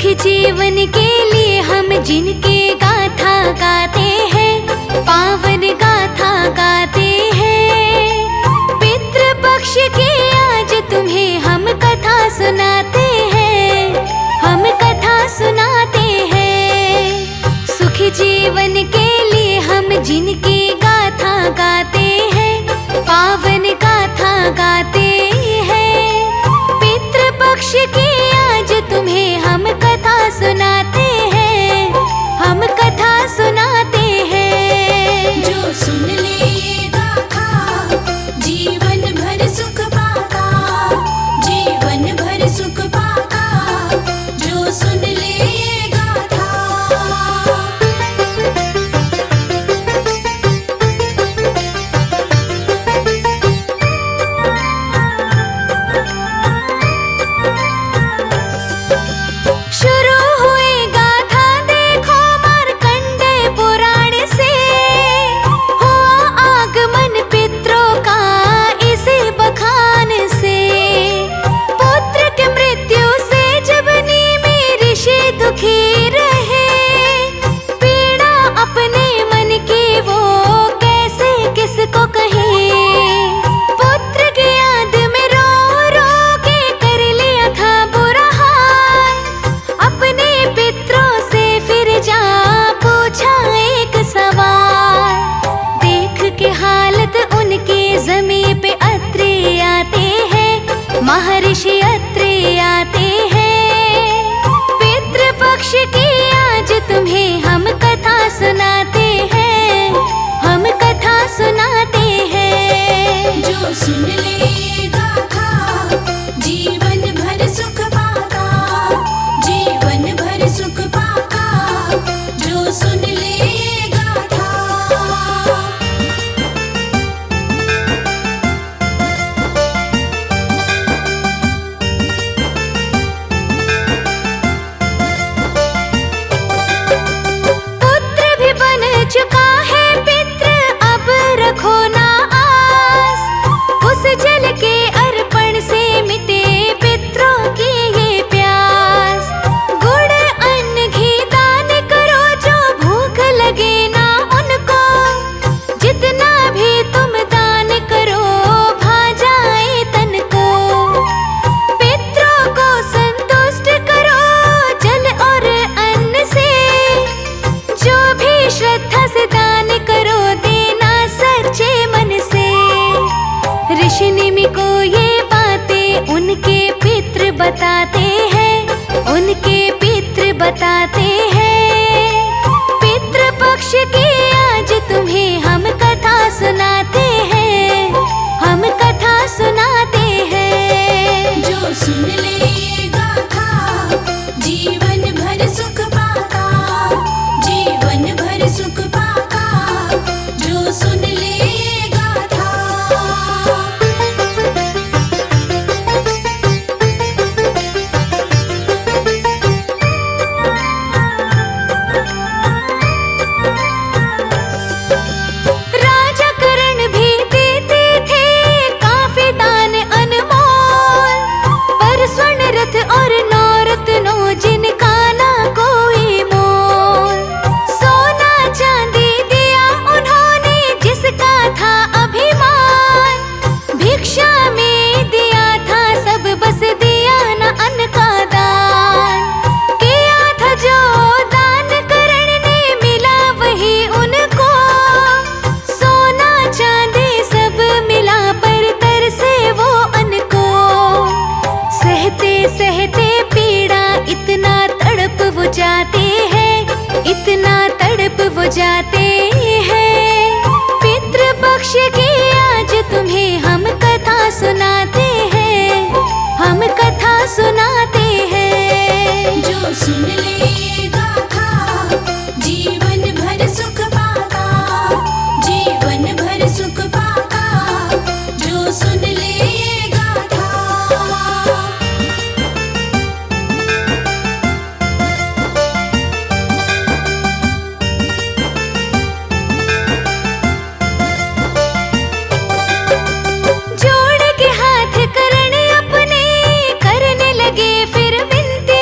जीवन के लिए हम जिनके गाथा गाते हैं, पावन गाथा गाते हैं। पितृपक्ष की आज तुम्हें हम कथा सुनाते हैं, हम कथा सुनाते हैं। सुखी जीवन के लिए हम जिनकी गाथा गाते हैं, पावन गाथा गाते हैं। पितृपक्ष की आज तुम्हें हम कथा सुनाते हैं, हम कथा सुनाते हैं। जो सुन ले ये गाथा जीवन भर सुख पाता, जीवन भर सुख पाता। जो सुन ले ये गाथा। शुरू हुई गाथा देखो मार्कंडेय पुराण से, हुआ आगमन पितरों का इसी बखान से। पुत्र की मृत्यु से जबनी में ऋषि दुखी रहे, पीड़ा अपने मन की वो कैसे किसको कहे। पुत्र की याद में रो रो के कर लिया था बुरा हाल, अपने पितरों से फिर जा पूछा एक सवाल। देख के हालत उनकी ज़मीं पे अत्रि आते हैं, महर्षि अत्रि आते हैं। पितृपक्ष की आज तुम्हें हम कथा सुनाते हैं, हम कथा सुनाते हैं। जो सुन ले ये गाथा जीवन भर सुख पाता, जीवन भर सुख पाता। जो सुन ले ये गाथा। पुत्र भी बन चुका है पितृ, अब रखो ना आस। उस जल के अर्पण से मिटे पितरों की ये प्यास। गुड़ अन्न घी दान करो जो भूख लगे ना उनको, जितना भी तुम दान करो भा जाए तन को। पितरों को संतुष्ट करो जल और अन्न से, जो भी श्रद्धा से दान करो देना सच्चे मन से। ऋषि निमि को ये बातें उनके पितृ बताते हैं, उनके पितृ बताते हैं। पितृपक्ष की आज तुम्हें हम कथा सुनाते हैं, हम कथा सुनाते हैं। जो सुन ले ये गाथा जीवन भर सुख पाता, जीवन भर सुख पाता। जो सुन ले ये गाथा। राजा कर्ण भी देते थे काफी दान अनमोल, पर स्वर्ण रथ और नौरत्नों जिनका ना कोई मोल। सोना चांदी दिया उन्होंने जिसका था अभिमान, भिक्षा में दिया था सब बस दिया न अन्न का दान। किया था जो दान कर्ण ने मिला वही उनको, सोना चांदी सब मिला पर तरसे वो अन्न को। सहते सहते पीड़ा इतना तड़प वो जाते हैं, इतना तड़प वो जाते हैं। पितृपक्ष की आज तुम्हें हम कथा सुनाते हैं, हम कथा सुनाते हैं। जो सुन ले ये गाथा जीवन भर सुख पाता, जीवन भर सुख पाता। जो सुन ले ये गाथा। जोड़ के हाथ करण अपने करने लगे फिर विनती।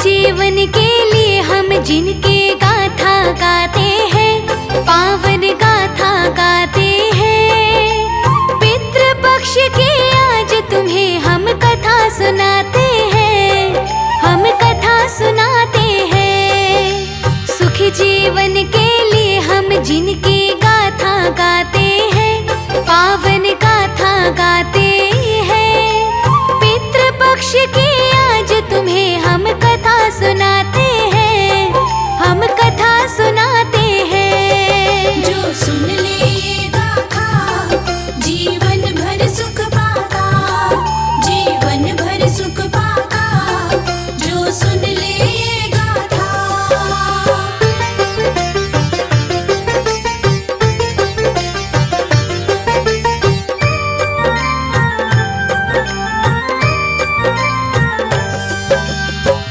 जीवन के लिए हम जिनके गाथा गाते हैं, पावन गाथा गाते हैं। पितृ पक्ष की आज तुम्हें हम कथा सुनाते हैं, हम कथा सुनाते हैं। सुखी जीवन के लिए हम जिनकी गाथा गाते हैं, पावन गाथा गाते हैं। पितृ पक्ष की आज तुम्हें हम कथा सुनाते हैं, हम कथा सुनाते हैं। जो सुन ले ये गाथा जीवन भर सुख पाता, जीवन भर सुख पाता। जो सुन ले ये गाथा।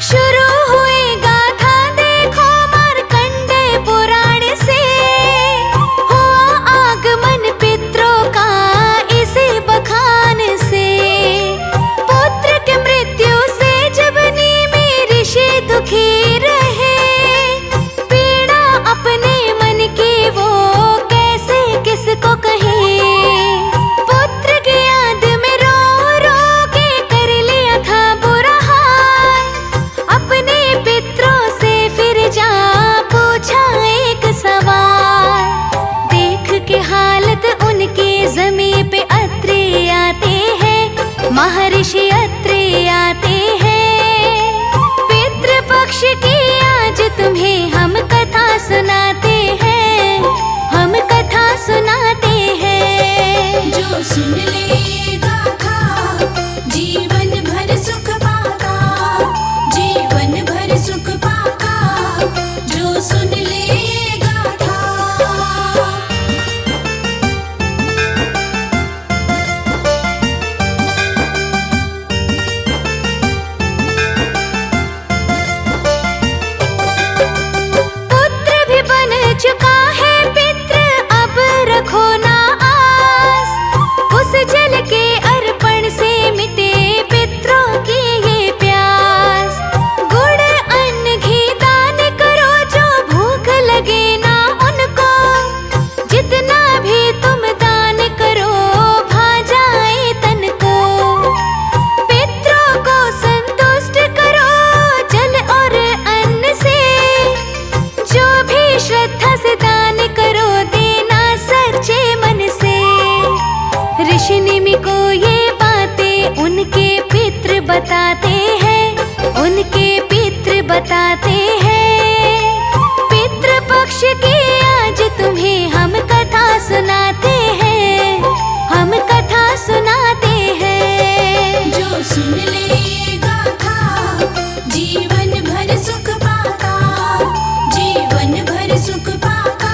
शुरू हुई गाथा देखो मार्कंडेय पुराण से, हुआ आगमन पितरों का इसी बखान से। पुत्र के मृत्यु से जबनी में ऋषि दुखी रहे, पीड़ा अपने मन की वो कैसे किसको कहे। पुत्र की याद में रो रो के कर लिया था बुरा हाल, अपने पितरों से फिर जा पूछा एक सवाल। देख के हालत उनके ज़मीं पे अत्रि आते हैं, महर्षि अत्रि आते हैं। पितृ पक्ष की आज तुम्हें हम कथा सुनाते हैं, हम कथा सुनाते हैं। जो सुन ले ये गाथा जीवन भर सुख पाता, जीवन भर सुख पाता। जो सुन ले ये गाथा। पुत्र भी बन चुका है पितृ, अब रखो ना आस। उस जल के अर्पण से मिटे पितरों की ये प्यास। गुड़ अन्न घी दान करो जो भूख लगे ना उनको, जितना भी तुम दान करो भा जाए तन को। पितरों को संतुष्ट करो जल और अन्न से, जो भी श्रद्धा से दान करो देना सच्चे मन से। ऋषि निमि को ये बातें उनके पितृ बताते हैं, उनके पितृ बताते हैं। पितृ पक्ष की आज तुम्हें हम कथा सुनाते हैं, हम कथा सुनाते हैं। जो सुन ले ये गाथा जीवन भर सुख पाता, जीवन भर सुख पाता।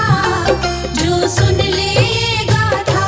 जो सुन ले ये गाथा।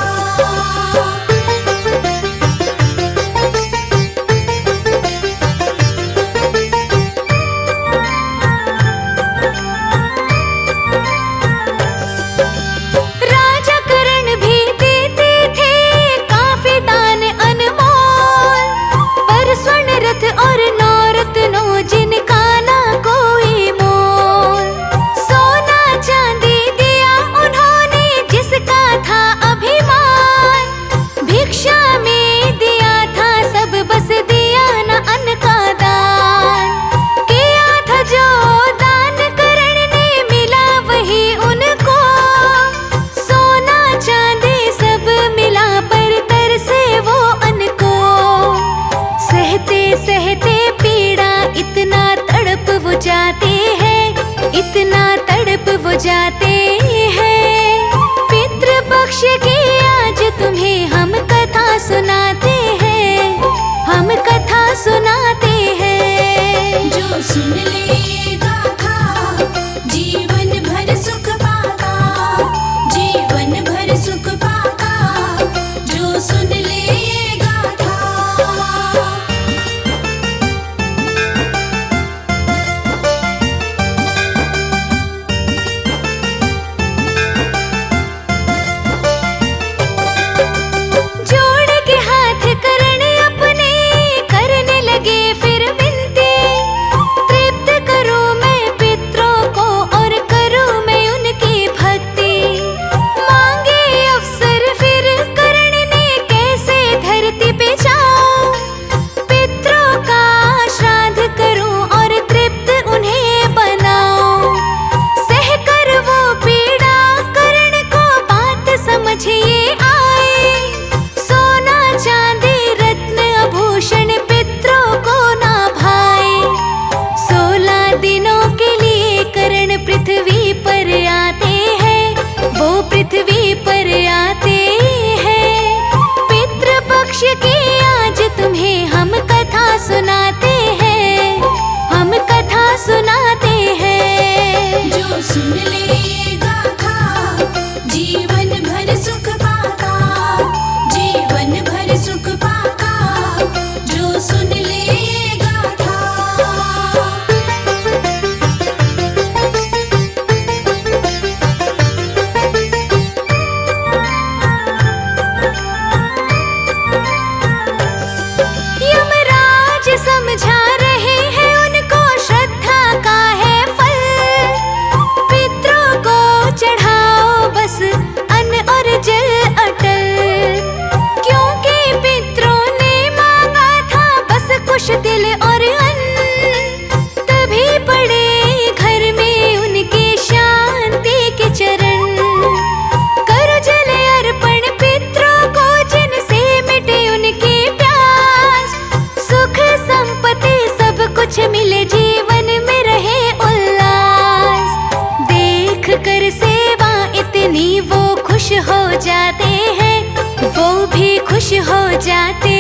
खुश हो जाते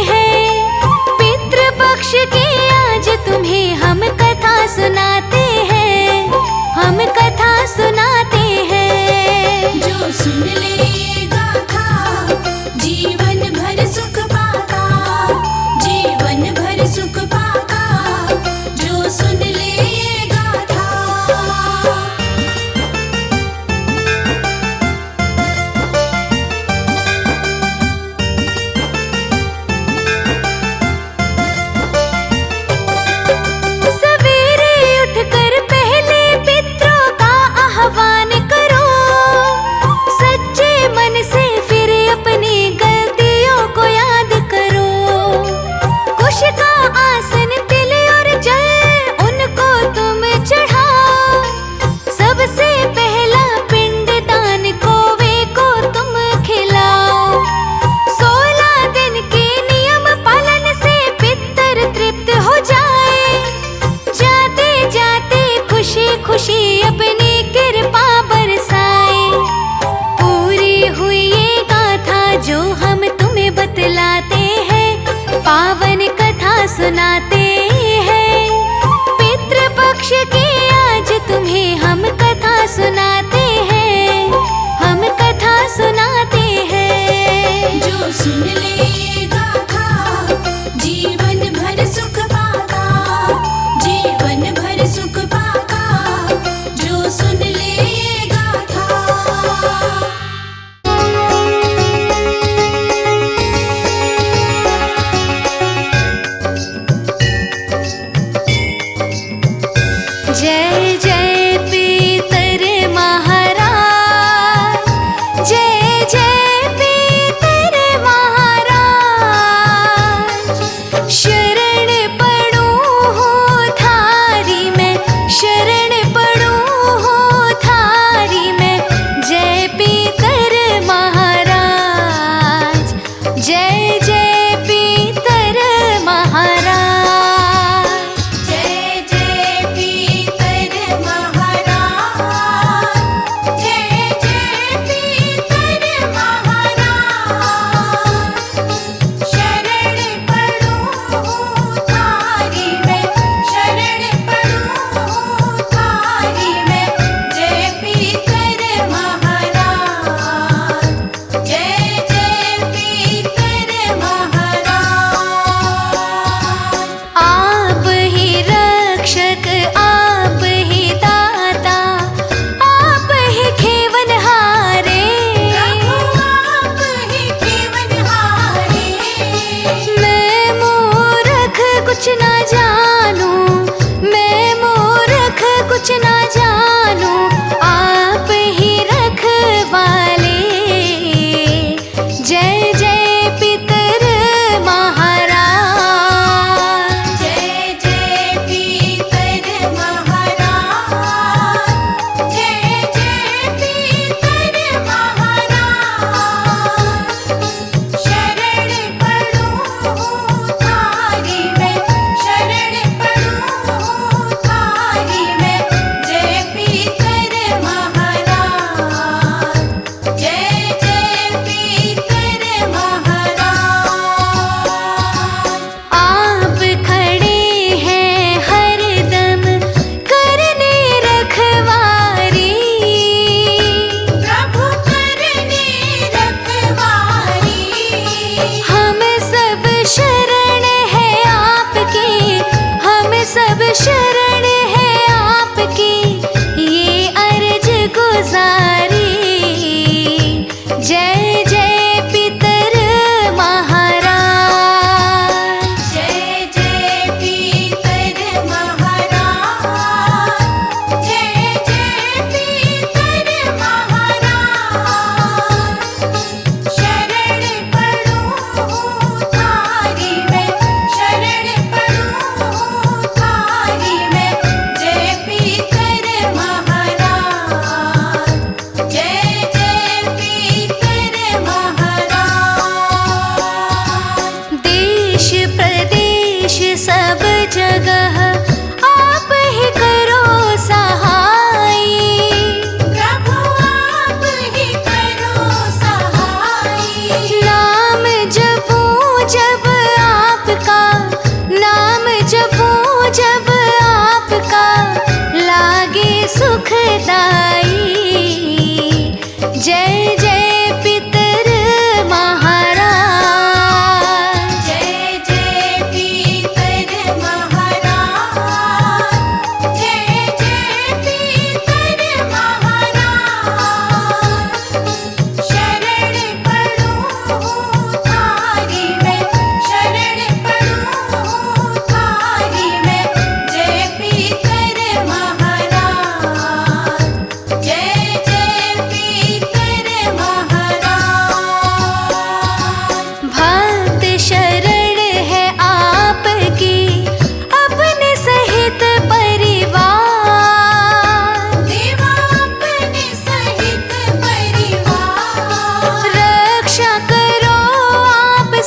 हैं। पितृपक्ष की आज तुम्हें हम कथा सुनाते हैं, हम कथा सुनाते हैं। जो सुन ले ये गाथा जीवन भर सुख पाता, जीवन भर सुख पाता, जो सुन ले ये गाथा।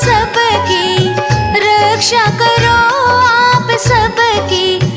सबकी, रक्षा करो आप सबकी।